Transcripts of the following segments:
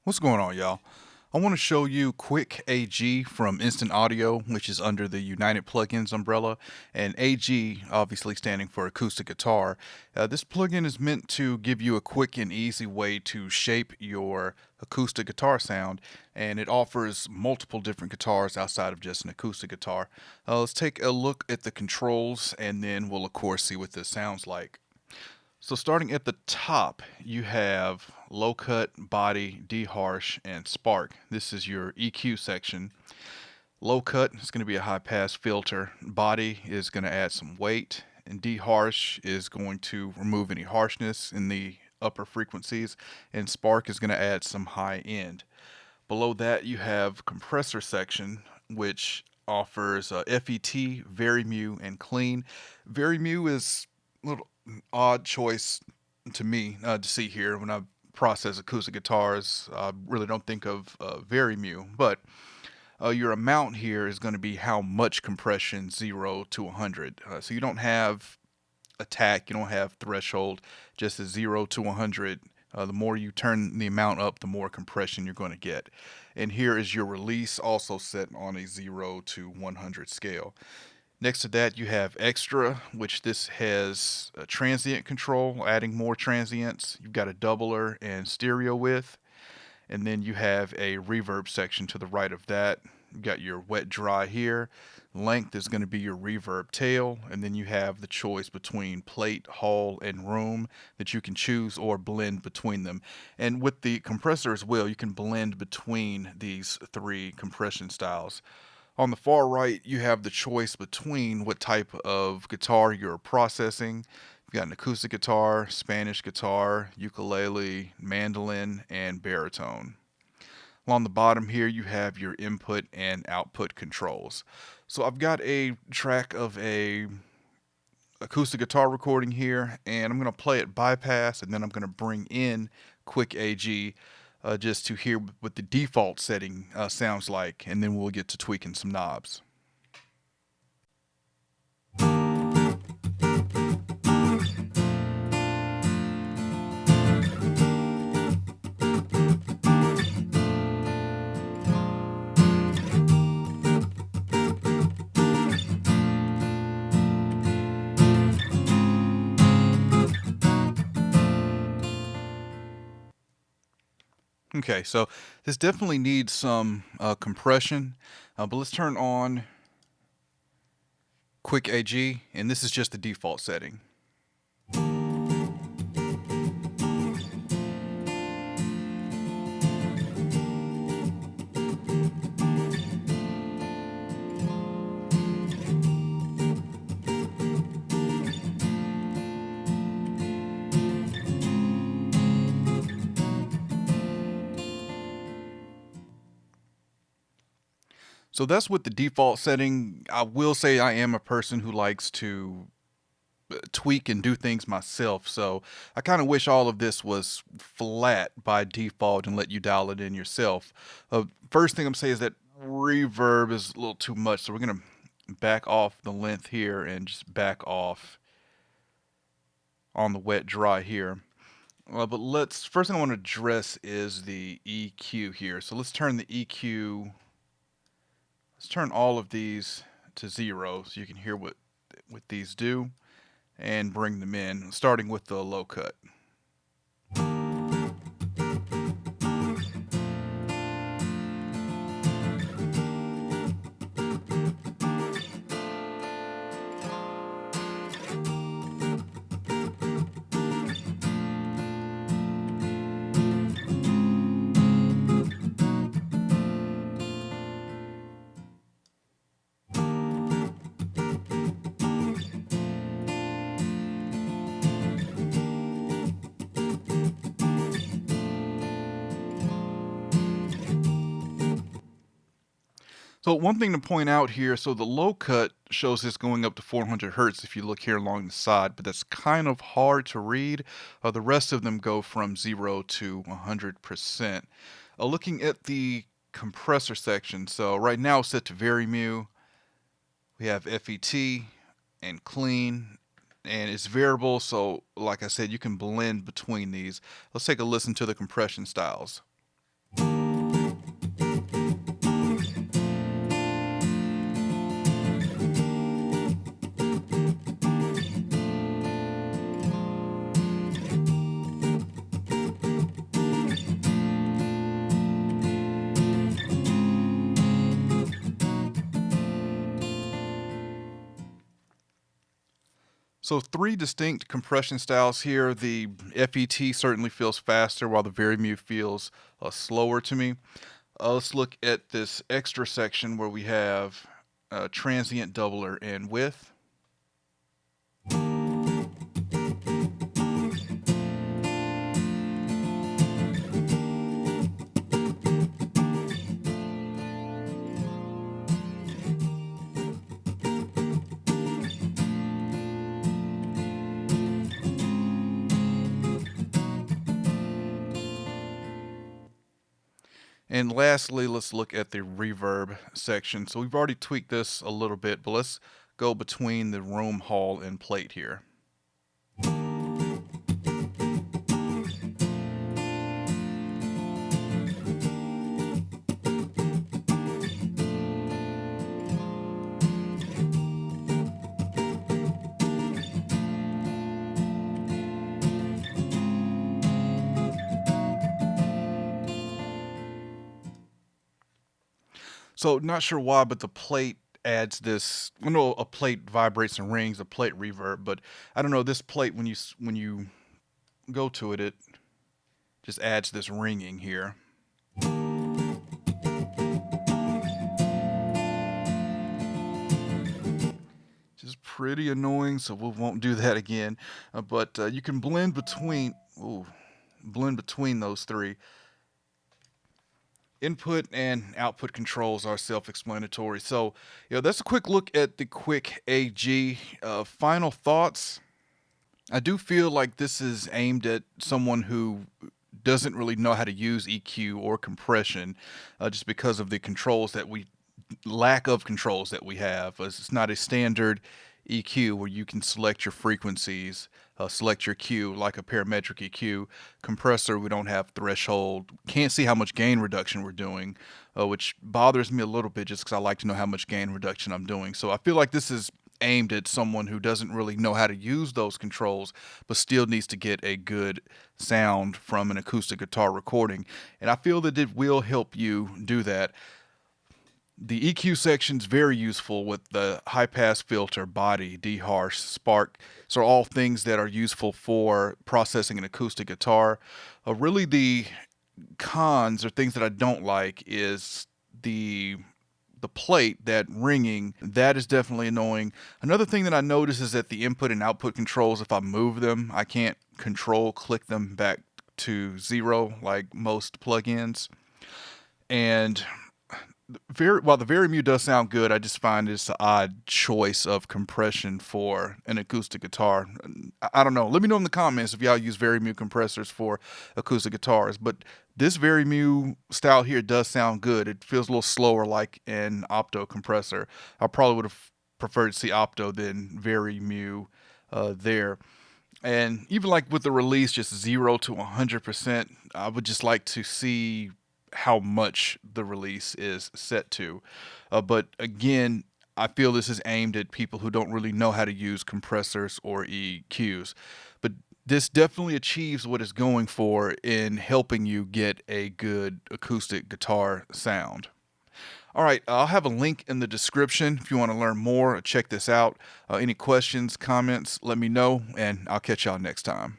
What's going on, y'all? I want to show you Quick AG from Instant Audio, which is under the United Plugins umbrella, and AG obviously standing for acoustic guitar. This plugin is meant to give you a quick and easy way to shape your acoustic guitar sound, and it offers multiple different guitars outside of just an acoustic guitar. Let's take a look at the controls, and then we'll of course see what this sounds like. So starting at the top, you have low cut, body, D-harsh, and spark. This is your EQ section. Low cut is going to be a high pass filter. Body is going to add some weight, and D-harsh is going to remove any harshness in the upper frequencies, and spark is going to add some high end. Below that, you have compressor section, which offers FET, very mu, and clean. Very mu is a little odd choice to me to see here when I process acoustic guitars. I really don't think of very mu, but your amount here is going to be how much compression 0 to 100. So you don't have attack, you don't have threshold, just a 0 to 100. The more you turn the amount up, the more compression you're going to get. And here is your release, also set on a 0 to 100 scale. Next to that, you have extra, which this has a transient control, adding more transients. You've got a doubler and stereo width. And then you have a reverb section to the right of that. You've got your wet dry here. Length is going to be your reverb tail, and then you have the choice between plate, hall, and room that you can choose or blend between them. And with the compressor as well, you can blend between these three compression styles. On the far right, you have the choice between what type of guitar you're processing. You've got an acoustic guitar, Spanish guitar, ukulele, mandolin, and baritone. Along the bottom here, you have your input and output controls. So I've got a track of a acoustic guitar recording here, and I'm going to play it bypass, and then I'm going to bring in Quick AG just to hear what the default setting sounds like, and then we'll get to tweaking some knobs. Okay, so this definitely needs some compression, but let's turn on Quick AG, and this is just the default setting. So that's with the default setting. I will say I am a person who likes to tweak and do things myself. So I kind of wish all of this was flat by default and let you dial it in yourself. First thing I'm saying is that reverb is a little too much. So we're going to back off the length here and just back off on the wet dry here. But first thing I want to address is the EQ here. So let's turn the EQ, let's turn all of these to 0 so you can hear what these do, and bring them in, starting with the low cut. So one thing to point out here, so the low cut shows this going up to 400 hertz if you look here along the side, but that's kind of hard to read. The rest of them go from 0 to 100%. Looking at the compressor section, so right now it's set to very mu. We have FET and clean, and it's variable, so like I said, you can blend between these. Let's take a listen to the compression styles. So three distinct compression styles here. The FET certainly feels faster while the Verimute feels slower to me. Let's look at this extra section where we have transient doubler and width. And lastly, let's look at the reverb section. So we've already tweaked this a little bit, but let's go between the room, hall, and plate here. So not sure why, but the plate adds this. I know a plate vibrates and rings, a plate reverb, but I don't know, this plate when you go to it, it just adds this ringing here. Which is pretty annoying, so we won't do that again. But you can blend between those three. Input and output controls are self-explanatory. So, that's a quick look at the Quick AG. Final thoughts. I do feel like this is aimed at someone who doesn't really know how to use EQ or compression, just because of the lack of controls that we have. It's not a standard EQ where you can select your frequencies, select your Q like a parametric EQ. Compressor, we don't have threshold. Can't see how much gain reduction we're doing, which bothers me a little bit just because I like to know how much gain reduction I'm doing. So I feel like this is aimed at someone who doesn't really know how to use those controls, but still needs to get a good sound from an acoustic guitar recording. And I feel that it will help you do that. The EQ section is very useful with the high pass filter, body, deharsh, spark. So all things that are useful for processing an acoustic guitar. Really the cons or things that I don't like is the plate, that ringing, that is definitely annoying. Another thing that I notice is that the input and output controls, if I move them, I can't click them back to 0 like most plugins. And while the Verimute does sound good, I just find it's an odd choice of compression for an acoustic guitar. I don't know. Let me know in the comments if y'all use Verimute compressors for acoustic guitars. But this Verimute style here does sound good. It feels a little slower like an opto compressor. I probably would have preferred to see opto than Verimute there. And even like with the release, just 0 to 100%, I would just like to see how much the release is set to. But again, I feel this is aimed at people who don't really know how to use compressors or EQs. But this definitely achieves what it's going for in helping you get a good acoustic guitar sound. All right, I'll have a link in the description if you want to learn more. Check this out. Any questions, comments, let me know, and I'll catch y'all next time.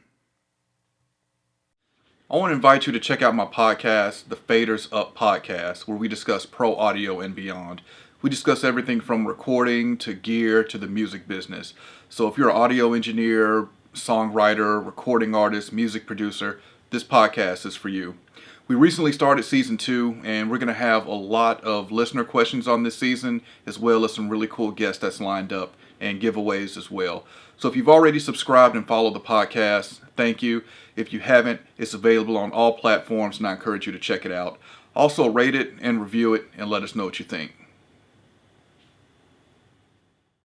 I want to invite you to check out my podcast, the Faders Up Podcast, where we discuss pro audio and beyond. We discuss everything from recording to gear to the music business. So if you're an audio engineer, songwriter, recording artist, music producer, this podcast is for you. We recently started season 2, and we're going to have a lot of listener questions on this season, as well as some really cool guests that's lined up and giveaways as well. So if you've already subscribed and followed the podcast, thank you. If you haven't, it's available on all platforms, and I encourage you to check it out. Also, rate it and review it and let us know what you think.